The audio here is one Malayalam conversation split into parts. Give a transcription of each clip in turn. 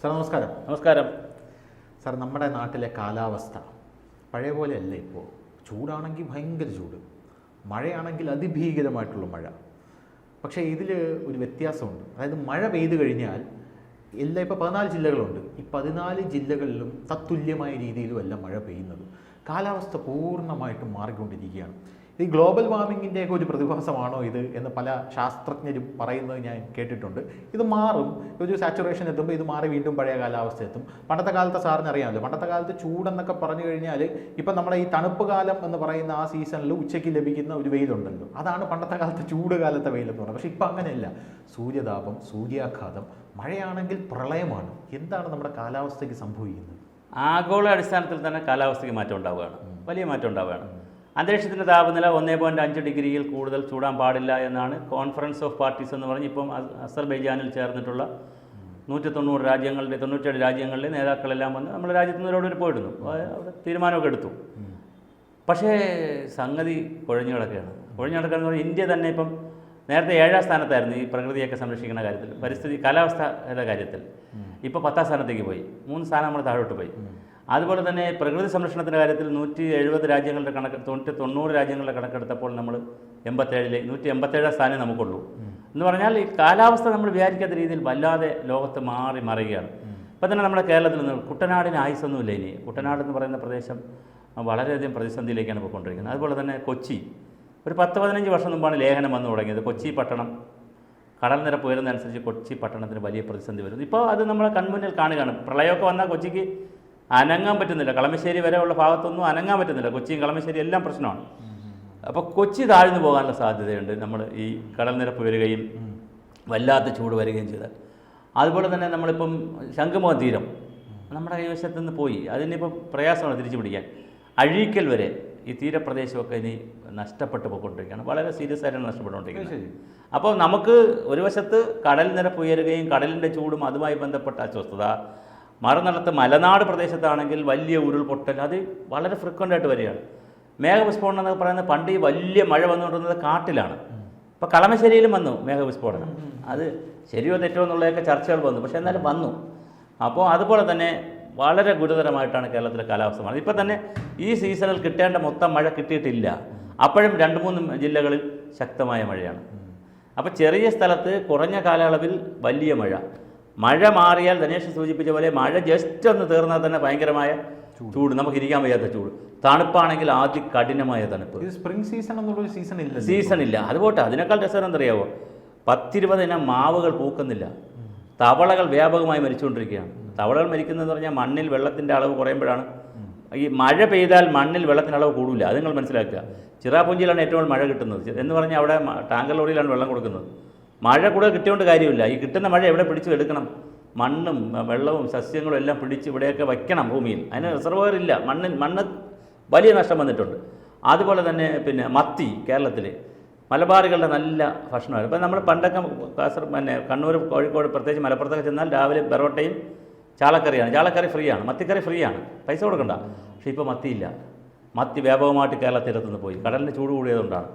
സാർ നമസ്കാരം. നമസ്കാരം സാർ, നമ്മുടെ നാട്ടിലെ കാലാവസ്ഥ പഴയ പോലെയല്ല. ഇപ്പോൾ ചൂടാണെങ്കിൽ ഭയങ്കര ചൂട്, മഴയാണെങ്കിൽ അതിഭീകരമായിട്ടുള്ള മഴ. പക്ഷേ ഇതിൽ ഒരു വ്യത്യാസമുണ്ട്. അതായത് മഴ പെയ്തു കഴിഞ്ഞാൽ ഇപ്പോൾ 14 ജില്ലകളുണ്ട്. ഈ 14 ജില്ലകളിലും തത്തുല്യമായ രീതിയിലും അല്ല മഴ പെയ്യുന്നത്. കാലാവസ്ഥ പൂർണ്ണമായിട്ടും മാറിക്കൊണ്ടിരിക്കുകയാണ്. ഈ ഗ്ലോബൽ വാർമിങ്ങിൻ്റെയൊക്കെ ഒരു പ്രതിഭാസമാണോ ഇത് എന്ന് പല ശാസ്ത്രജ്ഞരും പറയുന്നത് ഞാൻ കേട്ടിട്ടുണ്ട്. ഇത് മാറും, ഒരു സാച്ചുറേഷൻ എത്തുമ്പോൾ ഇത് മാറി വീണ്ടും പഴയ കാലാവസ്ഥ എത്തും. പണ്ടത്തെ കാലത്തെ സാറിന് അറിയാമല്ലോ, പണ്ടത്തെ കാലത്ത് ചൂടെന്നൊക്കെ പറഞ്ഞു കഴിഞ്ഞാൽ ഇപ്പം നമ്മുടെ ഈ തണുപ്പ് കാലം എന്ന് പറയുന്ന ആ സീസണിൽ ഉച്ചയ്ക്ക് ലഭിക്കുന്ന ഒരു വെയിലുണ്ടല്ലോ, അതാണ് പണ്ടത്തെ കാലത്ത് ചൂട് കാലത്തെ വെയിലെന്ന് പറയുന്നത്. പക്ഷേ ഇപ്പം അങ്ങനെയല്ല. സൂര്യതാപം, സൂര്യാഘാതം, മഴയാണെങ്കിൽ പ്രളയമാണ്. എന്താണ് നമ്മുടെ കാലാവസ്ഥയ്ക്ക് സംഭവിക്കുന്നത്? ആഗോള അടിസ്ഥാനത്തിൽ തന്നെ കാലാവസ്ഥയ്ക്ക് മാറ്റം ഉണ്ടാവുകയാണ്, വലിയ മാറ്റം ഉണ്ടാവുകയാണ്. അന്തരീക്ഷത്തിൻ്റെ താപനില 1.5 ഡിഗ്രിയിൽ കൂടുതൽ ചൂടാൻ പാടില്ല എന്നാണ് കോൺഫറൻസ് ഓഫ് പാർട്ടീസ് എന്ന് പറഞ്ഞ് ഇപ്പം അസർബൈജാനിൽ ചേർന്നിട്ടുള്ള 97 രാജ്യങ്ങളിലെ നേതാക്കളെല്ലാം വന്ന് നമ്മുടെ രാജ്യത്തു നിന്ന് പോയിരുന്നു. അവിടെ തീരുമാനമൊക്കെ എടുത്തു. പക്ഷേ സംഗതി കുഴഞ്ഞു കിടക്കുകയെന്ന് പറഞ്ഞാൽ ഇന്ത്യ തന്നെ ഇപ്പം നേരത്തെ 7ാം സ്ഥാനത്തായിരുന്നു ഈ പ്രകൃതിയൊക്കെ സംരക്ഷിക്കുന്ന കാര്യത്തിൽ, പരിസ്ഥിതി കാലാവസ്ഥയുടെ കാര്യത്തിൽ. ഇപ്പോൾ 10ാം സ്ഥാനത്തേക്ക് പോയി, 3 സ്ഥാനം നമ്മൾ താഴോട്ട് പോയി. അതുപോലെ തന്നെ പ്രകൃതി സംരക്ഷണത്തിൻ്റെ കാര്യത്തിൽ 170 രാജ്യങ്ങളുടെ കണക്ക് 90 രാജ്യങ്ങളുടെ കണക്കെടുത്തപ്പോൾ നമ്മൾ 187 സ്ഥാനം നമുക്കുള്ളൂ. എന്ന് പറഞ്ഞാൽ ഈ കാലാവസ്ഥ നമ്മൾ വിചാരിക്കാത്ത രീതിയിൽ വല്ലാതെ ലോകത്ത് മറിയുകയാണ്. ഇപ്പം തന്നെ നമ്മുടെ കേരളത്തിൽ നിന്ന് കുട്ടനാടിന് ആയുസൊന്നുമില്ല. ഇനി കുട്ടനാട് എന്ന് പറയുന്ന പ്രദേശം വളരെയധികം പ്രതിസന്ധിയിലേക്കാണ് പോയിക്കൊണ്ടിരിക്കുന്നത്. അതുപോലെ തന്നെ കൊച്ചി ഒരു 10-15 വർഷം മുമ്പാണ് ലേഖനം വന്നു തുടങ്ങിയത്. കൊച്ചി പട്ടണം കടൽ നിരപ്പ് ഉയരുന്നതനുസരിച്ച് കൊച്ചി പട്ടണത്തിന് വലിയ പ്രതിസന്ധി വരുന്നു. ഇപ്പോൾ അത് നമ്മളെ കൺമുന്നിൽ കാണുകയാണ്. പ്രളയമൊക്കെ വന്നാൽ കൊച്ചിക്ക് അനങ്ങാൻ പറ്റുന്നില്ല. കളമശ്ശേരി വരെ ഉള്ള ഭാഗത്തൊന്നും അനങ്ങാൻ പറ്റുന്നില്ല. കൊച്ചിയും കളമശ്ശേരി എല്ലാം പ്രശ്നമാണ്. അപ്പോൾ കൊച്ചി താഴ്ന്നു പോകാനുള്ള സാധ്യതയുണ്ട് നമ്മൾ ഈ കടൽ നിരപ്പ് വരികയും വല്ലാത്ത ചൂട് വരികയും ചെയ്താൽ. അതുപോലെ തന്നെ നമ്മളിപ്പം ശംഖുമുഖം തീരം നമ്മുടെ കൈവശത്തു നിന്ന് പോയി, അതിനിപ്പം പ്രയാസമാണ് തിരിച്ചു പിടിക്കാൻ. അഴീക്കൽ വരെ ഈ തീരപ്രദേശമൊക്കെ ഇനി നഷ്ടപ്പെട്ടു പോയിക്കൊണ്ടിരിക്കുകയാണ്. വളരെ സീരിയസ് ആയിട്ടാണ് നഷ്ടപ്പെട്ടുകൊണ്ടിരിക്കുന്നത്. അപ്പോൾ നമുക്ക് ഒരു വശത്ത് കടൽ നിരപ്പ് ഉയരുകയും കടലിൻ്റെ ചൂടും അതുമായി ബന്ധപ്പെട്ട അസ്വസ്ഥത, മറുനിലത്ത് മലനാട് പ്രദേശത്താണെങ്കിൽ വലിയ ഉരുൾപൊട്ടൽ അത് വളരെ ഫ്രീക്വൻ്റായിട്ട് വരികയാണ്. മേഘവിസ്ഫോടനം എന്നൊക്കെ പറയുന്നത് പണ്ട് ഈ വലിയ മഴ വന്നുകൊണ്ടിരുന്നത് കാട്ടിലാണ്. ഇപ്പോൾ കളമശ്ശേരിയിലും വന്നു മേഘവിസ്ഫോടനം. അത് ശരിയോ തെറ്റോ എന്നുള്ളതൊക്കെ ചർച്ചകൾ വന്നു, പക്ഷേ എന്നാലും വന്നു. അപ്പോൾ അതുപോലെ തന്നെ വളരെ ഗുരുതരമായിട്ടാണ് കേരളത്തിലെ കാലാവസ്ഥ മാറുന്നത്. ഇപ്പം തന്നെ ഈ സീസണിൽ കിട്ടേണ്ട മൊത്തം മഴ കിട്ടിയിട്ടില്ല. അപ്പോഴും 2-3 ജില്ലകളിൽ ശക്തമായ മഴയാണ്. അപ്പോൾ ചെറിയ സ്ഥലത്ത് കുറഞ്ഞ കാലയളവിൽ വലിയ മഴ മാറിയാൽ ധനേഷ് സൂചിപ്പിച്ച പോലെ മഴ ജസ്റ്റ് ഒന്ന് തീർന്നാൽ തന്നെ ഭയങ്കരമായ ചൂട്, നമുക്ക് ഇരിക്കാൻ വയ്യാത്ത ചൂട്. തണുപ്പാണെങ്കിൽ അതികഠിനമായ തണുപ്പ്. സ്പ്രിംഗ് സീസൺ എന്നുള്ളൊരു സീസൺ ഇല്ല. അതുപോട്ടെ, അതിനേക്കാൾ രസം എന്തറിയാവോ, 10-20 ഇനം മാവുകൾ പൂക്കുന്നില്ല. തവളകൾ വ്യാപകമായി മരിച്ചുകൊണ്ടിരിക്കുകയാണ്. തവളകൾ മരിക്കുന്നതെന്ന് പറഞ്ഞാൽ മണ്ണിൽ വെള്ളത്തിൻ്റെ അളവ് കുറയുമ്പോഴാണ്. ഈ മഴ പെയ്താൽ മണ്ണിൽ വെള്ളത്തിൻ്റെ അളവ് കൂടില്ല, അത് നിങ്ങൾ മനസ്സിലാക്കുക. ചിറാപുഞ്ചിയിലാണ് ഏറ്റവും മഴ കിട്ടുന്നത് എന്ന് പറഞ്ഞാൽ അവിടെ ടാങ്കർ ലോറിയിലാണ് വെള്ളം കൊടുക്കുന്നത്. മഴ കൂടെ കിട്ടിയോണ്ട് കാര്യമില്ല. ഈ കിട്ടുന്ന മഴ എവിടെ പിടിച്ചു എടുക്കണം? മണ്ണും വെള്ളവും സസ്യങ്ങളും എല്ലാം പിടിച്ച് ഇവിടെയൊക്കെ വയ്ക്കണം ഭൂമിയിൽ. അതിന് റിസർവോയർ ഇല്ല. മണ്ണ് വലിയ നഷ്ടം വന്നിട്ടുണ്ട്. അതുപോലെ തന്നെ പിന്നെ മത്തി കേരളത്തിൽ മലബാറുകളുടെ നല്ല ഭക്ഷണമാണ്. ഇപ്പം നമ്മൾ പണ്ടൊക്കെ കണ്ണൂർ, കോഴിക്കോട്, പ്രത്യേകിച്ച് മലപ്പുറത്തൊക്കെ ചെന്നാൽ രാവിലെ പെറോട്ടയും ചാളക്കറിയാണ്. ചാളക്കറി ഫ്രീ ആണ്, മത്തിക്കറി ഫ്രീ ആണ്, പൈസ കൊടുക്കണ്ട. പക്ഷേ ഇപ്പോൾ മത്തിയില്ല. മത്തി വ്യാപകമായിട്ട് കേരള തീരത്തുനിന്ന് പോയി. കടലിന് ചൂട് കൂടിയതുകൊണ്ടാണ്.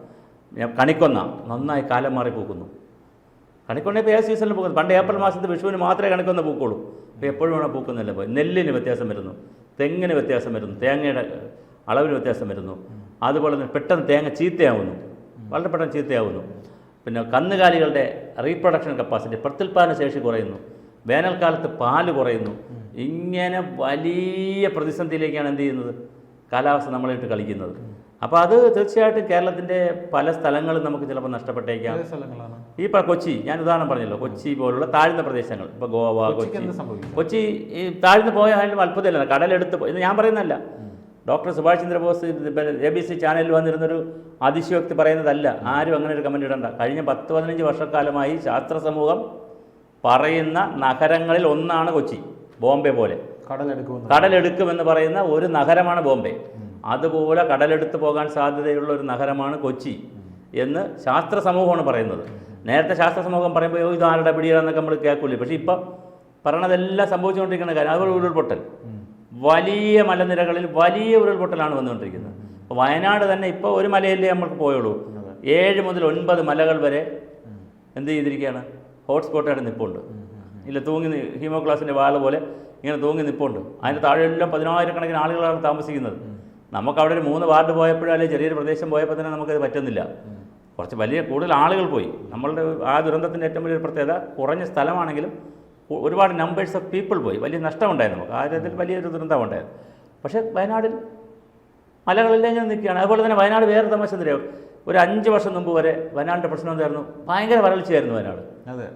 കണിക്കൊന്ന നന്നായി കാലം മാറി പൂക്കുന്നു. കണിക്കൊന്ന ഇപ്പോൾ ഏത് സീസണിൽ പൂക്കുന്നത്? പണ്ട് ഏപ്രിൽ മാസത്തിൽ വിഷുവിന് മാത്രമേ കണിക്കൊന്ന പൂക്കുള്ളൂ. ഇപ്പോൾ എപ്പോഴും വേണം പൂക്കുന്നില്ല. പോയി നെല്ലിന് വ്യത്യാസം വരുന്നു, തെങ്ങിന് വ്യത്യാസം വരുന്നു, തേങ്ങയുടെ അളവിന് വ്യത്യാസം വരുന്നു. അതുപോലെ തന്നെ പെട്ടെന്ന് തേങ്ങ ചീത്തയാവുന്നു, വളരെ പെട്ടെന്ന് ചീത്തയാവുന്നു. പിന്നെ കന്നുകാലികളുടെ റീപ്രൊഡക്ഷൻ കപ്പാസിറ്റി, പ്രത്യുൽപാദന ശേഷി കുറയുന്നു. വേനൽക്കാലത്ത് പാല് കുറയുന്നു. ഇങ്ങനെ വലിയ പ്രതിസന്ധിയിലേക്കാണ് എന്ത് ചെയ്യുന്നത്, കാലാവസ്ഥ നമ്മളിട്ട് കളിക്കുന്നത്. അപ്പോൾ അത് തീർച്ചയായിട്ടും കേരളത്തിൻ്റെ പല സ്ഥലങ്ങളും നമുക്ക് ചിലപ്പോൾ നഷ്ടപ്പെട്ടേക്കാം. ഈ കൊച്ചി ഞാൻ ഉദാഹരണം പറഞ്ഞല്ലോ, കൊച്ചി പോലുള്ള താഴ്ന്ന പ്രദേശങ്ങൾ, ഇപ്പോൾ ഗോവ, കൊച്ചി ഈ താഴ്ന്നു പോയാലും അത്ഭുതമില്ല. കടലെടുത്ത് ഇത് ഞാൻ പറയുന്നതല്ല, ഡോക്ടർ സുഭാഷ് ചന്ദ്രബോസ് ABC ചാനലിൽ വന്നിരുന്നൊരു അതിശയോക്തി പറയുന്നതല്ല. ആരും അങ്ങനെ ഒരു കമൻറ്റ് ഇടണ്ട. കഴിഞ്ഞ 10-15 വർഷക്കാലമായി ശാസ്ത്ര സമൂഹം പറയുന്ന നഗരങ്ങളിൽ ഒന്നാണ് കൊച്ചി. ബോംബെ പോലെ കടലെടുക്കുമെന്ന് പറയുന്ന ഒരു നഗരമാണ് ബോംബെ. അതുപോലെ കടലെടുത്ത് പോകാൻ സാധ്യതയുള്ള ഒരു നഗരമാണ് കൊച്ചി എന്ന് ശാസ്ത്ര സമൂഹമാണ് പറയുന്നത്. നേരത്തെ ശാസ്ത്ര സമൂഹം പറയുമ്പോൾ ഇത് ആരുടെ പിടിയാണെന്നൊക്കെ നമ്മൾ കേൾക്കില്ലേ. പക്ഷേ ഇപ്പം പറയണതെല്ലാം സംഭവിച്ചുകൊണ്ടിരിക്കുന്ന കാര്യം. അതുപോലെ ഉരുൾപൊട്ടൽ, വലിയ മലനിരകളിൽ വലിയ ഉരുൾപൊട്ടലാണ് വന്നുകൊണ്ടിരിക്കുന്നത്. അപ്പോൾ വയനാട് തന്നെ ഇപ്പോൾ ഒരു മലയിലേ നമുക്ക് പോയുള്ളൂ. 7 മുതൽ 9 മലകൾ വരെ എന്ത് ചെയ്തിരിക്കുകയാണ്, ഹോട്ട്സ്പോട്ടായിട്ട് നിൽപ്പുണ്ട്. ഇല്ല തൂങ്ങി ഹീമോഗ്ലാസിൻ്റെ വാള് പോലെ ഇങ്ങനെ തൂങ്ങി നിൽപ്പുണ്ട്. അതിൻ്റെ താഴെയെല്ലാം 10,000-കണക്കിന് ആളുകളാണ് താമസിക്കുന്നത്. നമുക്കവിടെ ഒരു 3 വാർഡ് പോയപ്പോഴും അല്ലെങ്കിൽ ചെറിയൊരു പ്രദേശം പോയപ്പോൾ തന്നെ നമുക്കത് പറ്റുന്നില്ല. കുറച്ച് കൂടുതൽ ആളുകൾ പോയി. നമ്മളുടെ ആ ദുരന്തത്തിൻ്റെ ഏറ്റവും വലിയൊരു പ്രത്യേകത കുറഞ്ഞ സ്ഥലമാണെങ്കിലും ഒരുപാട് നമ്പേഴ്സ് ഓഫ് പീപ്പിൾ പോയി. വലിയ നഷ്ടമുണ്ടായിരുന്നു നമുക്ക്. ആ കാര്യത്തിൽ വലിയൊരു ദുരന്തമുണ്ടായിരുന്നു. പക്ഷേ വയനാടിൽ മലകളെല്ലാം ഇങ്ങനെ നിൽക്കുകയാണ്. അതുപോലെ തന്നെ വയനാട് വേറെ തമാശ തരാം. ഒരു 5 വർഷം മുമ്പ് വരെ വയനാടിൻ്റെ പ്രശ്നം എന്തായിരുന്നു? ഭയങ്കര വരൾച്ചയായിരുന്നു വയനാട്. അതെ,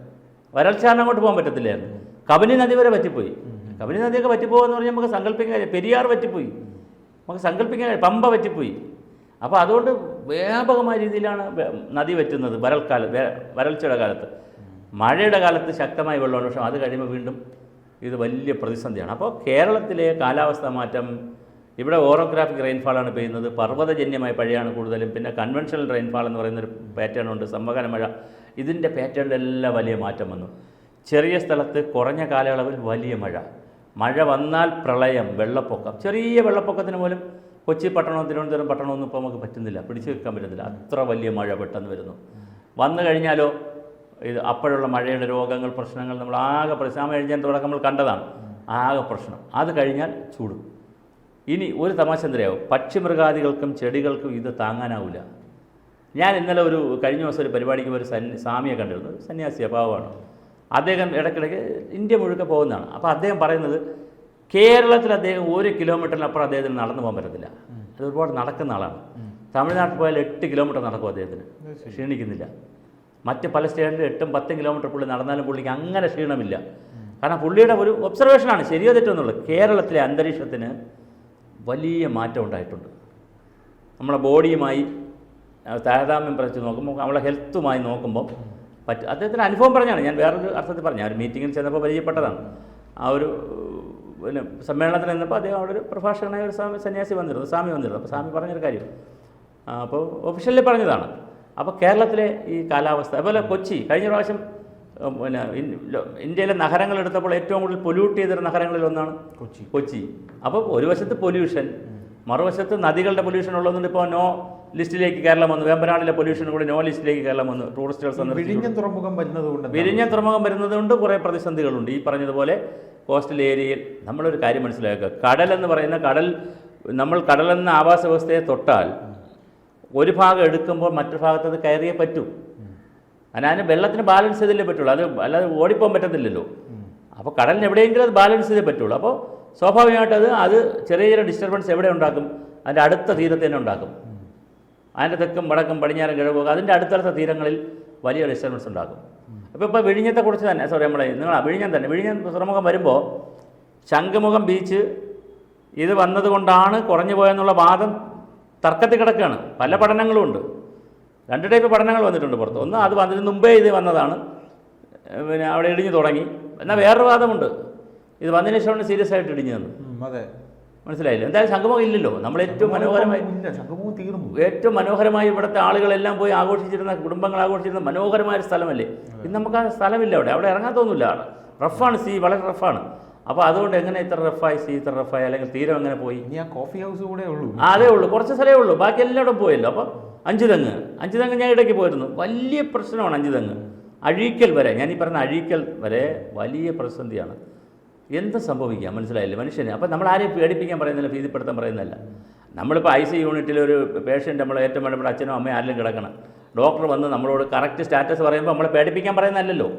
വരൾച്ച കാരണം അങ്ങോട്ട് പോകാൻ പറ്റത്തില്ലായിരുന്നു. കബനി നദി വരെ പറ്റിപ്പോയി. കബനി നദിയൊക്കെ പറ്റിപ്പോകുമെന്ന് പറഞ്ഞാൽ നമുക്ക് സങ്കല്പിക്കാൻ കഴിയും. പെരിയാർ പറ്റിപ്പോയി, നമുക്ക് സങ്കല്പിക്കാൻ കഴിയും. പമ്പ പറ്റിപ്പോയി. അപ്പോൾ അതുകൊണ്ട് വ്യാപകമായ രീതിയിലാണ് നദി വറ്റുന്നത് വരൾച്ചയുടെ കാലത്ത്. മഴയുടെ കാലത്ത് ശക്തമായ വെള്ളമാണ്. പക്ഷേ അത് കഴിയുമ്പോൾ വീണ്ടും ഇത് വലിയ പ്രതിസന്ധിയാണ്. അപ്പോൾ കേരളത്തിലെ കാലാവസ്ഥാ മാറ്റം, ഇവിടെ ഓറോഗ്രാഫിക് റെയിൻഫാളാണ് പെയ്യുന്നത്. പർവ്വതജന്യമായ മഴയാണ് കൂടുതലും. പിന്നെ കൺവെൻഷണൽ റെയിൻഫാൾ എന്ന് പറയുന്നൊരു പാറ്റേൺ ഉണ്ട്, സംവഹന മഴ. ഇതിൻ്റെ പാറ്റേണിലെല്ലാം വലിയ മാറ്റം വന്നു. ചെറിയ സ്ഥലത്ത് കുറഞ്ഞ കാലയളവിൽ വലിയ മഴ വന്നാൽ പ്രളയം, വെള്ളപ്പൊക്കം. ചെറിയ വെള്ളപ്പൊക്കത്തിന് പോലും കൊച്ചി പട്ടണവും തിരുവനന്തപുരം പട്ടണമൊന്നും ഇപ്പോൾ നമുക്ക് പറ്റുന്നില്ല, പിടിച്ചു വെക്കാൻ പറ്റുന്നില്ല. അത്ര വലിയ മഴ പെട്ടെന്ന് വരുന്നു. വന്നു കഴിഞ്ഞാലോ ഇത് അപ്പോഴുള്ള മഴയുടെ രോഗങ്ങൾ, പ്രശ്നങ്ങൾ നമ്മൾ ആകെ പ്രശ്നം കഴിഞ്ഞതിൻ്റെ തുടക്കം നമ്മൾ കണ്ടതാണ്. ആകെ പ്രശ്നം. അത് കഴിഞ്ഞാൽ ചൂടും. ഇനി ഒരു തമാശ എന്തരയാവും, പക്ഷിമൃഗാദികൾക്കും ചെടികൾക്കും ഇത് താങ്ങാനാവില്ല. ഞാൻ ഇന്നലെ കഴിഞ്ഞ ദിവസം ഒരു പരിപാടിക്ക് ഒരു സ്വാമിയെ കണ്ടിരുന്നു. സന്യാസിയ പാവമാണ്. അദ്ദേഹം ഇടയ്ക്കിടയ്ക്ക് ഇന്ത്യ മുഴുക്കെ പോകുന്നതാണ്. അപ്പോൾ അദ്ദേഹം പറയുന്നത് കേരളത്തിൽ അദ്ദേഹം 1 കിലോമീറ്ററിനപ്പുറം അദ്ദേഹത്തിന് നടന്നു പോകാൻ പറ്റത്തില്ല. അത് ഒരുപാട് നടക്കുന്ന ആളാണ്. തമിഴ്നാട്ടിൽ പോയാൽ 8 കിലോമീറ്റർ നടക്കും അദ്ദേഹത്തിന്, ക്ഷീണിക്കുന്നില്ല. മറ്റ് പല സ്റ്റേറ്റിലും 8-10 കിലോമീറ്റർ പുള്ളി നടന്നാലും പുള്ളിക്ക് അങ്ങനെ ക്ഷീണമില്ല. കാരണം പുള്ളിയുടെ ഒരു ഒബ്സർവേഷനാണ്, ശരിയോ തെറ്റോ എന്നുള്ളത്. കേരളത്തിലെ അന്തരീക്ഷത്തിന് വലിയ മാറ്റം ഉണ്ടായിട്ടുണ്ട്. നമ്മളെ ബോഡിയുമായി താരതമ്യം പ്രച്ച് നോക്കുമ്പോൾ, നമ്മളെ ഹെൽത്തുമായി നോക്കുമ്പോൾ അദ്ദേഹത്തിൻ്റെ അനുഭവം പറഞ്ഞാണ്. ഞാൻ വേറൊരു അർത്ഥത്തിൽ പറഞ്ഞു. ആ ഒരു മീറ്റിങ്ങിൽ ചെന്നപ്പോൾ പരിചയപ്പെട്ടതാണ്. ആ ഒരു പിന്നെ സമ്മേളനത്തിൽ നിന്നപ്പോൾ അദ്ദേഹം അവിടെ ഒരു പ്രഭാഷകനായ ഒരു സന്യാസി വന്നിരുന്നു, സ്വാമി വന്നിരുന്നു. അപ്പോൾ സ്വാമി പറഞ്ഞൊരു കാര്യം അപ്പോൾ ഒഫീഷ്യലി പറഞ്ഞതാണ്. അപ്പോൾ കേരളത്തിലെ ഈ കാലാവസ്ഥ, അതുപോലെ കൊച്ചി കഴിഞ്ഞ പ്രാവശ്യം പിന്നെ ഇന്ത്യയിലെ നഗരങ്ങൾ എടുത്തപ്പോൾ ഏറ്റവും കൂടുതൽ പൊല്യൂട്ട് ചെയ്തൊരു നഗരങ്ങളിൽ ഒന്നാണ് കൊച്ചി. അപ്പോൾ ഒരു വശത്ത് പൊല്യൂഷൻ, മറുവശത്ത് നദികളുടെ പൊല്യൂഷൻ ഉള്ളതുകൊണ്ട് ഇപ്പോൾ നോ ലിസ്റ്റിലേക്ക് കേരളം വന്നു. വേമ്പനാടിലെ പൊല്യൂഷൻ കൂടി നോ ലിസ്റ്റിലേക്ക് കേരളം വന്നു. ടൂറിസ്റ്റുകൾ വിഴിഞ്ഞം തുറമുഖം വരുന്നതുകൊണ്ട് കുറേ പ്രതിസന്ധികളുണ്ട്. ഈ പറഞ്ഞതുപോലെ കോസ്റ്റൽ ഏരിയയിൽ നമ്മളൊരു കാര്യം മനസ്സിലാക്കുക, കടലെന്ന് പറയുന്ന നമ്മൾ കടലെന്ന ആവാസ വ്യവസ്ഥയെ തൊട്ടാൽ ഒരു ഭാഗം എടുക്കുമ്പോൾ മറ്റൊരു ഭാഗത്ത് അത് കയറിയേ പറ്റൂ. അതിന് വെള്ളത്തിന് ബാലൻസ് ചെയ്തല്ലേ പറ്റുള്ളൂ, അത് അല്ലാതെ ഓടിപ്പോകാൻ പറ്റത്തില്ലല്ലോ. അപ്പോൾ കടലിന് എവിടെയെങ്കിലും അത് ബാലൻസ് ചെയ്തേ പറ്റുള്ളൂ. അപ്പോൾ സ്വാഭാവികമായിട്ട് അത് ചെറിയ ചെറിയ ഡിസ്റ്റർബൻസ് എവിടെ ഉണ്ടാക്കും? അതിൻ്റെ അടുത്ത തീരത്ത് തന്നെ ഉണ്ടാക്കും. അതിൻ്റെ തെക്കും വടക്കും പടിഞ്ഞാറും കിഴക്കും അതിൻ്റെ അടുത്തടുത്ത തീരങ്ങളിൽ വലിയ ഡിസ്റ്റർബൻസ് ഉണ്ടാക്കും. ഇപ്പോൾ വിഴിഞ്ഞത്തെക്കുറിച്ച് തന്നെ വിഴിഞ്ഞം തുറമുഖം വരുമ്പോൾ ശംഖുമുഖം ബീച്ച് ഇത് വന്നതുകൊണ്ടാണ് കുറഞ്ഞു പോയെന്നുള്ള വാദം തർക്കത്തിൽ കിടക്കുകയാണ്. പല പഠനങ്ങളും ഉണ്ട്. 2 ടൈപ്പ് പഠനങ്ങൾ വന്നിട്ടുണ്ട് പുറത്ത്. ഒന്ന് അത് വന്നതിന് മുമ്പേ ഇത് വന്നതാണ്, പിന്നെ അവിടെ ഇടിഞ്ഞു തുടങ്ങി. എന്നാൽ വേറൊരു വാദമുണ്ട്, ഇത് വന്നതിന് ശേഷമാണ് സീരിയസ് ആയിട്ട് ഇടിഞ്ഞു തന്നു. മനസ്സിലായില്ല? എന്തായാലും ശംഖുമുഖം ഇല്ലല്ലോ. നമ്മൾ ഏറ്റവും മനോഹരമായി ഇവിടുത്തെ ആളുകളെല്ലാം പോയി ആഘോഷിച്ചിരുന്ന, കുടുംബങ്ങൾ ആഘോഷിച്ചിരുന്ന മനോഹരമായ ഒരു സ്ഥലമല്ലേ. ഇന്ന് നമുക്ക് ആ സ്ഥലമില്ല. അവിടെ ഇറങ്ങാൻ തോന്നില്ല. റഫാണ്, സീ വളരെ റഫാണ്. അപ്പോൾ അതുകൊണ്ട് എങ്ങനെ ഇത്ര റഫായി, സീ ഇത്ര റഫായി, അല്ലെങ്കിൽ തീരം എങ്ങനെ പോയി? ഇനി ആ കോഫി ഹൗസ് കൂടെ ഉള്ളൂ. അതേ ഉള്ളൂ, കുറച്ച് സ്ഥലമേ ഉള്ളൂ, ബാക്കി എല്ലായിടും പോയല്ലോ. അപ്പോൾ അഞ്ചുതെങ്ങ് ഞാൻ ഇടയ്ക്ക് പോയിരുന്നു. വലിയ പ്രശ്നമാണ് അഞ്ചുതെങ്ങ്. അഴീക്കൽ വരെ, ഞാനീ പറഞ്ഞ അഴീക്കൽ വരെ വലിയ പ്രതിസന്ധിയാണ്. എന്ത് സംഭവിക്കാം മനസ്സിലായില്ലേ മനുഷ്യന്? അപ്പോൾ നമ്മൾ ആരെയും പേടിപ്പിക്കാൻ പറയുന്നില്ല, ഭീതിപ്പെടുത്താൻ പറയുന്നില്ല. നമ്മളിപ്പോൾ IC യൂണിറ്റിൽ ഒരു പേഷ്യൻ്റ്, നമ്മൾ ഏറ്റവും വേണ്ടപ്പെട്ട അച്ഛനോ അമ്മയോ ആരെങ്കിലും കിടക്കണം, ഡോക്ടർ വന്ന് നമ്മളോട് കറക്റ്റ് സ്റ്റാറ്റസ് പറയുമ്പോൾ നമ്മളെ പേടിപ്പിക്കാൻ പറയുന്നതല്ലല്ലോ.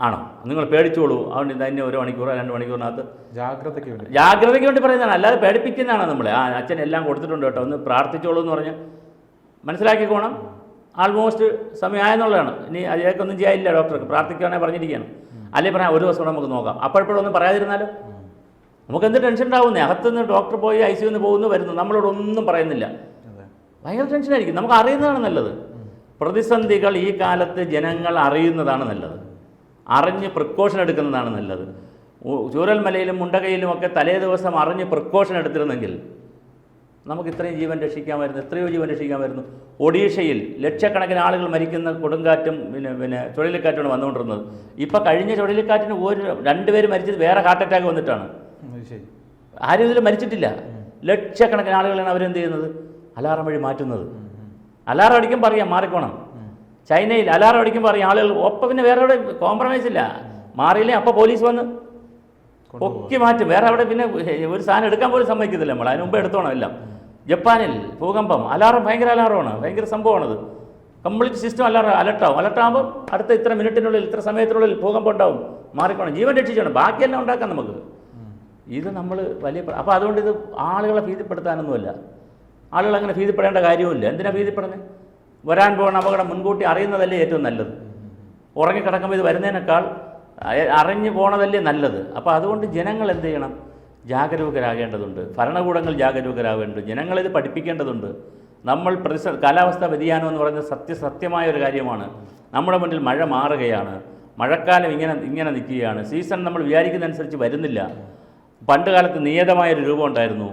ആണോ? നിങ്ങൾ പേടിച്ചോളൂ, അതുകൊണ്ട് തന്നെ 1 മണിക്കൂറോ 2 മണിക്കൂറിനകത്ത് ജാഗ്രതയ്ക്ക് വേണ്ടി പറയുന്നതാണ്, അല്ലാതെ പേടിപ്പിക്കുന്നതാണ് നമ്മളെ. അച്ഛൻ എല്ലാം കൊടുത്തിട്ടുണ്ട് കേട്ടോ, ഒന്ന് പ്രാർത്ഥിച്ചോളൂ എന്ന് പറഞ്ഞ് മനസ്സിലാക്കിക്കോണം. ആൾമോസ്റ്റ് സമയമായെന്നുള്ളതാണ്. ഇനി അതിലേക്കൊന്നും ചെയ്യാനില്ല, ഡോക്ടർക്ക് പ്രാർത്ഥിക്കുകയാണെങ്കിൽ പറഞ്ഞിരിക്കുകയാണ്. അല്ലെങ്കിൽ പറയാം 1 ദിവസം കൂടെ നമുക്ക് നോക്കാം. അപ്പോഴൊന്നും പറയാതിരുന്നാലോ? നമുക്ക് എന്ത് ടെൻഷൻ ഉണ്ടാവുന്നേ? അകത്തുനിന്ന് ഡോക്ടർ പോയി ICU പോകുന്നു വരുന്നു, നമ്മളോടൊന്നും പറയുന്നില്ല. ഭയങ്കര ടെൻഷനായിരിക്കും. നമുക്ക് അറിയുന്നതാണ് നല്ലത്. പ്രതിസന്ധികൾ ഈ കാലത്ത് ജനങ്ങൾ അറിയുന്നതാണ് നല്ലത്, അറിഞ്ഞ് പ്രിക്കോഷൻ എടുക്കുന്നതാണ് നല്ലത്. ചൂരൽമലയിലും മുണ്ടകയിലും ഒക്കെ തലേ ദിവസം അറിഞ്ഞ് പ്രിക്കോഷൻ എടുത്തിരുന്നെങ്കിൽ നമുക്ക് ഇത്രയും ജീവൻ രക്ഷിക്കാമായിരുന്നു, എത്രയോ ജീവൻ രക്ഷിക്കാമായിരുന്നു. ഒഡീഷയിൽ ലക്ഷക്കണക്കിന് ആളുകൾ മരിക്കുന്ന കൊടുങ്കാറ്റും പിന്നെ ചുഴലിക്കാറ്റുമാണ് വന്നുകൊണ്ടിരുന്നത്. ഇപ്പം കഴിഞ്ഞ ചുഴലിക്കാറ്റിന് 2 പേര് മരിച്ചത് വേറെ ഹാർട്ട് അറ്റാക്ക് വന്നിട്ടാണ്. ആരും ഇതിൽ മരിച്ചിട്ടില്ല. ലക്ഷക്കണക്കിന് ആളുകളാണ് അവരെന്ത് ചെയ്യുന്നത്? അലാറം വഴി മാറ്റുന്നത്. അലാറം അടിക്കുമ്പോൾ പറയാം മാറിക്കോണം. ചൈനയിൽ അലാറം അടിക്കുമ്പോൾ പറയും ആളുകൾ ഒപ്പം, പിന്നെ വേറെ എവിടെ കോംപ്രമൈസ് ഇല്ല. മാറിയില്ലേ അപ്പോൾ പോലീസ് വന്ന് പൊക്കി മാറ്റും. വേറെ അവിടെ പിന്നെ ഒരു സാധനം എടുക്കാൻ പോലും സമ്മതിക്കത്തില്ല നമ്മൾ. അതിന് മുമ്പ് എടുത്തോണം എല്ലാം. ജപ്പാനിൽ ഭൂകമ്പം, അലാറം, ഭയങ്കര അലാറമാണ്, ഭയങ്കര സംഭവമാണത്. Complete system അലർട്ടാവും. അലർട്ടാകുമ്പോൾ അടുത്ത ഇത്ര മിനിറ്റിനുള്ളിൽ ഇത്ര സമയത്തിനുള്ളിൽ ഭൂകമ്പം ഉണ്ടാവും, മാറിക്കോണം, ജീവൻ രക്ഷിച്ചോണം, ബാക്കിയെല്ലാം ഉണ്ടാക്കാം നമുക്ക്. ഇത് നമ്മൾ വലിയ അപ്പോൾ അതുകൊണ്ട് ഇത് ആളുകളെ ഭീതിപ്പെടുത്താനൊന്നുമല്ല. ആളുകൾ അങ്ങനെ ഭീതിപ്പെടേണ്ട കാര്യവുമില്ല. എന്തിനാണ് ഭീതിപ്പെടുന്നത്? വരാൻ പോകുന്ന അപകടം മുൻകൂട്ടി അറിയുന്നതല്ലേ ഏറ്റവും നല്ലത്. ഉറങ്ങിക്കിടക്കുമ്പോൾ ഇത് വരുന്നതിനേക്കാൾ അറിഞ്ഞു പോണതല്ലേ നല്ലത്. അപ്പോൾ അതുകൊണ്ട് ജനങ്ങൾ എന്ത് ചെയ്യണം? ജാഗരൂകരാകേണ്ടതുണ്ട്. ഭരണകൂടങ്ങൾ ജാഗരൂകരാകേണ്ടതുണ്ട്. ജനങ്ങളിത് പഠിപ്പിക്കേണ്ടതുണ്ട്. നമ്മൾ കാലാവസ്ഥാ വ്യതിയാനം എന്ന് പറയുന്നത് സത്യമായ ഒരു കാര്യമാണ്. നമ്മുടെ മുന്നിൽ മഴ മാറുകയാണ്. മഴക്കാലം ഇങ്ങനെ നിൽക്കുകയാണ്. സീസൺ നമ്മൾ വിചാരിക്കുന്നതനുസരിച്ച് വരുന്നില്ല. പണ്ട് കാലത്ത് നിയതമായൊരു രൂപം ഉണ്ടായിരുന്നു.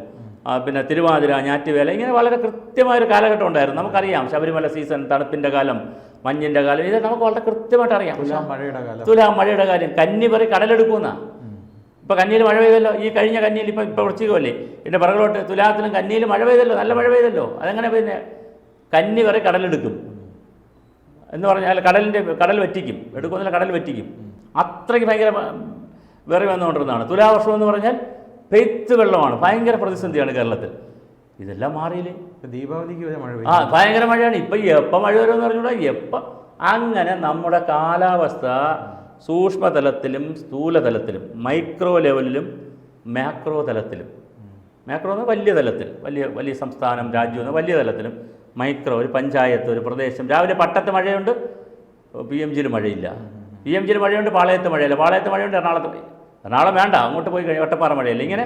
പിന്നെ തിരുവാതിര, ഞാറ്റുവേല, ഇങ്ങനെ വളരെ കൃത്യമായൊരു കാലഘട്ടം ഉണ്ടായിരുന്നു. നമുക്കറിയാം ശബരിമല സീസൺ, തണുപ്പിൻ്റെ കാലം, മഞ്ഞിൻ്റെ കാലം, ഇത് നമുക്ക് വളരെ കൃത്യമായിട്ട് അറിയാം. തുലാം മഴയുടെ കാര്യം, കന്നി പറയും കടലെടുക്കുന്ന. ഇപ്പോൾ കന്നിയിൽ മഴ പെയ്തല്ലോ, ഈ കഴിഞ്ഞ കന്നിയിൽ ഇപ്പോൾ വൃശ്ചികമല്ലേ, ഇതിൻ്റെ പിറകോട്ട് തുലാത്തിലും കന്നിയിൽ മഴ പെയ്തല്ലോ, നല്ല മഴ പെയ്തല്ലോ. അതെങ്ങനെ പിന്നെ കന്നി വരെ കടലെടുക്കും എന്ന് പറഞ്ഞാൽ കടൽ വറ്റിക്കും, എടുക്കുന്നില്ല, കടൽ വറ്റിക്കും. അത്രയ്ക്ക് ഭയങ്കര വേറെ വന്നുകൊണ്ടിരുന്നതാണ്. തുലാവർഷം എന്ന് പറഞ്ഞാൽ പെയ്ത്ത് വെള്ളമാണ്, ഭയങ്കര പ്രതിസന്ധിയാണ് കേരളത്തിൽ. ഇതെല്ലാം മാറിയില്ലേ? ദീപാവലിക്ക് വരെ മഴ ഭയങ്കര മഴയാണ്. ഇപ്പം എപ്പോൾ മഴ വരുമെന്ന് പറഞ്ഞുകൂടാ, എപ്പം. അങ്ങനെ നമ്മുടെ കാലാവസ്ഥ സൂക്ഷ്മതലത്തിലും സ്ഥൂലതലത്തിലും, മൈക്രോ ലെവലിലും മാക്രോ തലത്തിലും, മാക്രോ എന്ന് വലിയ തലത്തിൽ, വലിയ സംസ്ഥാനം, രാജ്യം എന്ന വലിയ തലത്തിലും, മൈക്രോ ഒരു പഞ്ചായത്ത്, ഒരു പ്രദേശം. രാവിലെ പട്ടത്ത് മഴയുണ്ട്, PMGയിൽ മഴയില്ല. PMGയിൽ മഴയുണ്ട്, പാളയത്ത് മഴയില്ല. പാളയത്ത് മഴയുണ്ട്, എറണാകുളം വേണ്ട, അങ്ങോട്ട് പോയി കഴിഞ്ഞാൽ ഒറ്റപ്പാറ മഴയില്ല. ഇങ്ങനെ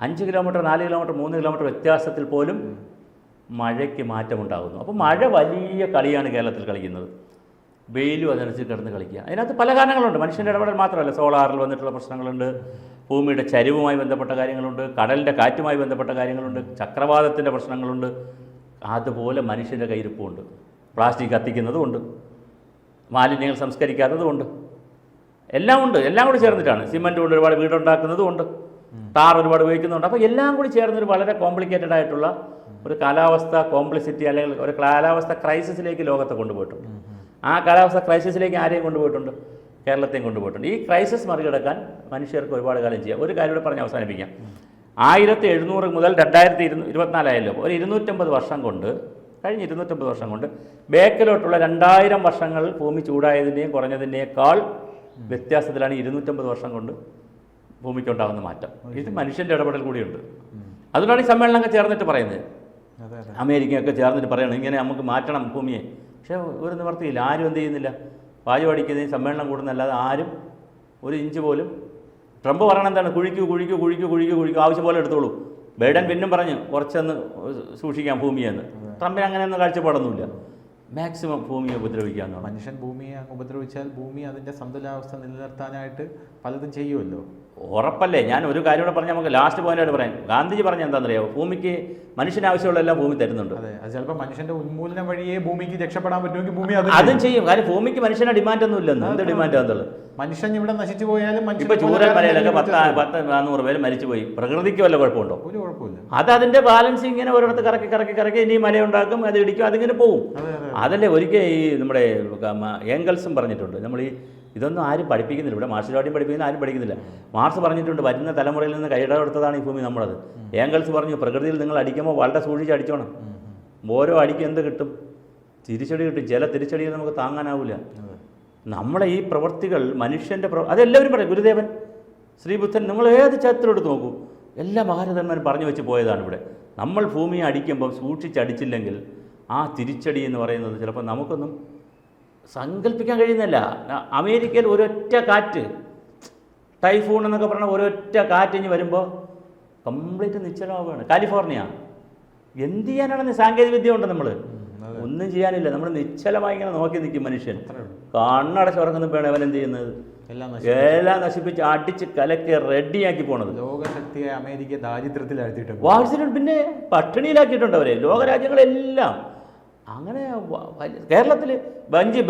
5 കിലോമീറ്റർ, 4 കിലോമീറ്റർ, 3 കിലോമീറ്റർ വ്യത്യാസത്തിൽ പോലും മഴയ്ക്ക് മാറ്റമുണ്ടാകുന്നു. അപ്പോൾ മഴ വലിയ കളിയാണ് കേരളത്തിൽ കളിക്കുന്നത്. വെയിലും അതനുസരിച്ച് കിടന്ന് കളിക്കുക. അതിനകത്ത് പല കാരണങ്ങളുണ്ട്. മനുഷ്യൻ്റെ ഇടപെടൽ മാത്രമല്ല, സോളാറിൽ വന്നിട്ടുള്ള പ്രശ്നങ്ങളുണ്ട്, ഭൂമിയുടെ ചരിവുമായി ബന്ധപ്പെട്ട കാര്യങ്ങളുണ്ട്, കടലിൻ്റെ കാറ്റുമായി ബന്ധപ്പെട്ട കാര്യങ്ങളുണ്ട്, ചക്രവാതത്തിൻ്റെ പ്രശ്നങ്ങളുണ്ട്. അതുപോലെ മനുഷ്യൻ്റെ കയ്യിരിപ്പുമുണ്ട്. പ്ലാസ്റ്റിക് കത്തിക്കുന്നതുമുണ്ട്, മാലിന്യങ്ങൾ സംസ്കരിക്കാത്തതുമുണ്ട്, എല്ലാം ഉണ്ട്. എല്ലാം കൂടി ചേർന്നിട്ടാണ്. സിമൻറ്റ് കൊണ്ട് ഒരുപാട് വീടുണ്ടാക്കുന്നതുമുണ്ട്, ടാർ ഒരുപാട് ഉപയോഗിക്കുന്നുണ്ട്. അപ്പോൾ എല്ലാം കൂടി ചേർന്നൊരു വളരെ കോംപ്ലിക്കേറ്റഡ് ആയിട്ടുള്ള ഒരു കാലാവസ്ഥ കോംപ്ലിസിറ്റി, അല്ലെങ്കിൽ ഒരു കാലാവസ്ഥ ക്രൈസിസിലേക്ക് ലോകത്തെ കൊണ്ടുപോയിട്ടുണ്ട്. ആ കാലാവസ്ഥ ക്രൈസിസിലേക്ക് ആരെയും കൊണ്ടുപോയിട്ടുണ്ട്? കേരളത്തെയും കൊണ്ടുപോയിട്ടുണ്ട്. ഈ ക്രൈസിസ് മറികടക്കാൻ മനുഷ്യർക്ക് ഒരുപാട് കാലം ചെയ്യാം. ഒരു കാര്യം കൂടെ പറഞ്ഞ് അവസാനിപ്പിക്കാം. 1700 മുതൽ 2024 ആയല്ലോ, ഒരു 250 വർഷം കൊണ്ട്, കഴിഞ്ഞ 250 വർഷം കൊണ്ട് ബേക്കിലോട്ടുള്ള 2000 വർഷങ്ങൾ ഭൂമി ചൂടായതിൻ്റെയും കുറഞ്ഞതിൻ്റെയേക്കാൾ വ്യത്യാസത്തിലാണ് 250 വർഷം കൊണ്ട് ഭൂമിക്കുണ്ടാകുന്ന മാറ്റം. ഇത് മനുഷ്യൻ്റെ ഇടപെടൽ കൂടിയുണ്ട്. അതുകൊണ്ടാണ് ഈ സമ്മേളനമൊക്കെ ചേർന്നിട്ട് പറയുന്നത്. അമേരിക്കയൊക്കെ ചേർന്നിട്ട് പറയണം ഇങ്ങനെ നമുക്ക് മാറ്റണം ഭൂമിയെ. പക്ഷേ ഒരു നിവർത്തിയില്ല. ആരും എന്ത് ചെയ്യുന്നില്ല? വായു അടിക്കുന്നതിന് സമ്മേളനം കൂടുന്നല്ലാതെ ആരും ഒരു ഇഞ്ച് പോലും. ട്രംപ് പറയണം എന്താണ്? കുഴിക്കൂ, ആവശ്യം പോലെ എടുത്തോളൂ. ബൈഡൻ പിന്നും പറഞ്ഞു കുറച്ചൊന്ന് സൂക്ഷിക്കാം ഭൂമിയെന്ന്. ട്രംപിന് അങ്ങനെയൊന്നും കാഴ്ചപ്പാടൊന്നുമില്ല. മാക്സിമം ഭൂമിയെ ഉപദ്രവിക്കാമെന്നാണ്. മനുഷ്യൻ ഭൂമിയെ ഉപദ്രവിച്ചാൽ ഭൂമി അതിൻ്റെ സന്തുലിതാവസ്ഥ നിലനിർത്താനായിട്ട് പലതും ചെയ്യുമല്ലോ. ഉറപ്പല്ലേ? ഞാൻ ഒരു കാര്യം കൂടെ പറഞ്ഞാൽ നമുക്ക് ലാസ്റ്റ് പോയിന്റായിട്ട് പറയാം. ഗാന്ധിജി പറഞ്ഞ എന്താണെന്നറിയാമോ? ഭൂമിക്ക് മനുഷ്യന് ആവശ്യമുള്ളതെല്ലാം ഭൂമി തരുന്നുണ്ട്. അതെ, അത് ചിലപ്പോൾ മനുഷ്യന്റെ ഉന്മൂലനം വഴിയേ ഭൂമിക്ക് രക്ഷപ്പെടാൻ പറ്റുമെങ്കിൽ ഭൂമി അതും ചെയ്യും. കാര്യം ഭൂമിക്ക് മനുഷ്യന്റെ ഡിമാൻഡ് ഒന്നും ഇല്ലെന്ന്. എന്ത് ഡിമാൻഡാന്നുള്ളത്? മനുഷ്യൻ ഇവിടെ നശിച്ചു പോയാലും ഇപ്പൊ ചൂരൽമലയിലൊക്കെ 10-400 പേര് മരിച്ചുപോയി. പ്രകൃതിക്ക് വല്ല കുഴപ്പമുണ്ടോ? ഒരു കുഴപ്പമില്ല. അത് അതിന്റെ ബാലൻസ് ഇങ്ങനെ ഓരോരുത്തർ കറക്കി ഇനി മലയുണ്ടാക്കും, അത് ഇടിക്കും, അതിങ്ങനെ പോവും. അതല്ലേ ഒരിക്കൽ ഈ നമ്മുടെ ഏംഗൽസും പറഞ്ഞിട്ടുണ്ട്. നമ്മൾ ഇതൊന്നും ആരും പഠിപ്പിക്കുന്നില്ല. ഇവിടെ മാർഷൽ പഠിപ്പിക്കുന്ന ആരും പഠിക്കുന്നില്ല. മാർക്സ് പറഞ്ഞിട്ടുണ്ട് വരുന്ന തലമുറയിൽ നിന്ന് കൈയിടമെടുത്തതാണ് ഈ ഭൂമി നമ്മളത്. ഏംഗൽസ് പറഞ്ഞു പ്രകൃതിയിൽ നിങ്ങൾ അടിക്കുമ്പോൾ വളരെ സൂക്ഷിച്ച് അടിച്ചോണം. ഓരോ അടിക്ക് എന്ത് കിട്ടും? തിരിച്ചടി കിട്ടും. ചില തിരിച്ചടികൾ നമുക്ക് താങ്ങാനാവില്ല. നമ്മളെ ഈ പ്രവൃത്തികൾ മനുഷ്യൻ്റെ അതെല്ലാവരും പറയും. ഗുരുദേവൻ, ശ്രീബുദ്ധൻ, നിങ്ങൾ ഏത് ചരിത്രമെടുത്ത് നോക്കൂ, എല്ലാ മഹാരഥന്മാരും പറഞ്ഞു വെച്ച് പോയതാണ്. ഇവിടെ നമ്മൾ ഭൂമിയെ അടിക്കുമ്പം സൂക്ഷിച്ചടിച്ചില്ലെങ്കിൽ ആ തിരിച്ചടി എന്ന് പറയുന്നത് ചിലപ്പോൾ നമുക്കൊന്നും സങ്കല്പിക്കാൻ കഴിയുന്നില്ല. അമേരിക്കയിൽ ഒരൊറ്റ കാറ്റ്, ടൈഫൂൺ എന്നൊക്കെ പറഞ്ഞാൽ ഒരൊറ്റ കാറ്റ് ഇനി വരുമ്പോൾ കംപ്ലീറ്റ് നിശ്ചലമാവുകയാണ്. കാലിഫോർണിയ എന്ത് ചെയ്യാനാണെന്ന് സാങ്കേതിക വിദ്യ ഉണ്ട്. നമ്മൾ ഒന്നും ചെയ്യാനില്ല. നമ്മൾ നിശ്ചലമായി ഇങ്ങനെ നോക്കി നിൽക്കും മനുഷ്യൻ. കണ്ണടച്ച് ഉറങ്ങുന്ന വേണം അവൻ എന്ത് ചെയ്യുന്നത്? എല്ലാം നശിപ്പിച്ച് അടിച്ച് കലക്കി റെഡിയാക്കി പോണത്. ലോകശക്തിയെ അമേരിക്ക ദാരിദ്ര്യത്തിലാക്കിയിട്ട് വാട്സിലും പിന്നെ പട്ടിണിയിലാക്കിയിട്ടുണ്ട് അവരെ. ലോകരാജ്യങ്ങളെല്ലാം അങ്ങനെ. കേരളത്തിൽ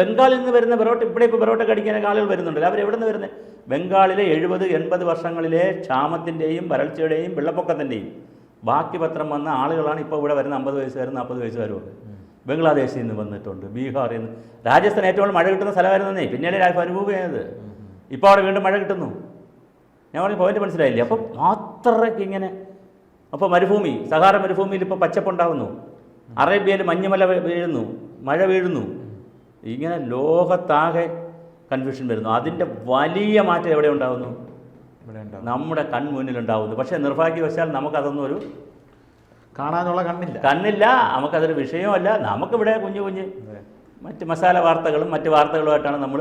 ബംഗാളിൽ നിന്ന് വരുന്ന ബെറോട്ട, ഇവിടെ ഇപ്പോൾ ബെറോട്ടൊക്കെ അടിക്കാനൊക്കെ ആളുകൾ വരുന്നുണ്ട്. അവരെവിടെ നിന്ന് വരുന്നത്? ബംഗാളിലെ 70-80 വർഷങ്ങളിലെ ക്ഷാമത്തിൻ്റെയും വരൾച്ചയുടെയും വെള്ളപ്പൊക്കത്തിൻ്റെയും ബാക്കി പത്രം വന്ന ആളുകളാണ് ഇപ്പോൾ ഇവിടെ വരുന്ന 50 വയസ്സുകാരും 40 വയസ്സുകാരും ഒക്കെ. ബംഗ്ലാദേശിൽ നിന്ന് വന്നിട്ടുണ്ട്, ബീഹാറിൽ നിന്ന്. രാജസ്ഥാൻ ഏറ്റവും മഴ കിട്ടുന്ന സ്ഥലമായിരുന്നേ, പിന്നീട് അനുഭവം ചെയ്യുന്നത്. ഇപ്പോൾ അവിടെ വീണ്ടും മഴ കിട്ടുന്നു. ഞാൻ പറഞ്ഞ പോയിന്റ് മനസ്സിലായില്ലേ? അപ്പം അത്രയ്ക്ക് ഇങ്ങനെ. അപ്പോൾ മരുഭൂമി, സഹാറ മരുഭൂമിയിൽ ഇപ്പോൾ പച്ചപ്പുണ്ടാകുന്നു, അറേബ്യയിൽ മഞ്ഞുമല വീഴുന്നു, മഴ വീഴുന്നു, ഇങ്ങനെ ലോകത്താകെ കൺഫ്യൂഷൻ വരുന്നു. അതിൻ്റെ വലിയ മാറ്റം എവിടെ ഉണ്ടാകുന്നു? നമ്മുടെ കൺമുന്നിലുണ്ടാവുന്നു. പക്ഷേ നിർഭാഗ്യവശാൽ നമുക്കതൊന്നും കാണാനുള്ള കണ്ണില്ല, നമുക്കതൊരു വിഷയമല്ല. നമുക്കിവിടെ കുഞ്ഞു കുഞ്ഞ് മറ്റ് മസാല വാർത്തകളും മറ്റ് വാർത്തകളുമായിട്ടാണ് നമ്മൾ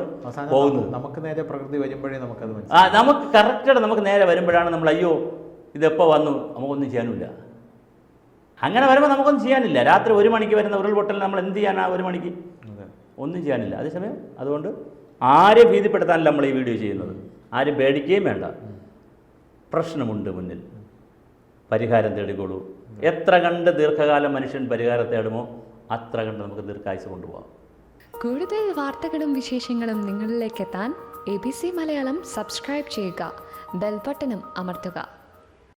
പോകുന്നത്. നമുക്ക് നേരെ പ്രകൃതി വരുമ്പോഴേ നമുക്കത് നമുക്ക് കറക്റ്റായിട്ട് നമുക്ക് നേരെ വരുമ്പോഴാണ് നമ്മൾ അയ്യോ ഇതെപ്പോൾ വന്നു, നമുക്കൊന്നും ചെയ്യാനുമില്ല. അങ്ങനെ വരുമ്പോൾ നമുക്കൊന്നും ചെയ്യാനില്ല. രാത്രി 1 മണിക്ക് വരുന്ന ഉരുൾപൊട്ടൽ നമ്മൾ എന്ത് ചെയ്യാനാ? 1 മണിക്ക് ഒന്നും ചെയ്യാനില്ല. അതേസമയം അതുകൊണ്ട് ആരെയും ഭീതിപ്പെടുത്താനല്ല നമ്മൾ ഈ വീഡിയോ ചെയ്യുന്നത്. ആരും പേടിക്കുകയും വേണ്ട. പ്രശ്നമുണ്ട് മുന്നിൽ, പരിഹാരം തേടിക്കോളൂ. എത്ര കണ്ട് ദീർഘകാലം മനുഷ്യൻ പരിഹാരം തേടുമോ അത്ര കണ്ട് നമുക്ക് ദീർഘായുസ് കൊണ്ടുപോകാം. കൂടുതൽ വാർത്തകളും വിശേഷങ്ങളും നിങ്ങളിലേക്ക് എത്താൻ ABC മലയാളം സബ്സ്ക്രൈബ് ചെയ്യുക, ബെൽ ബട്ടണും അമർത്തുക.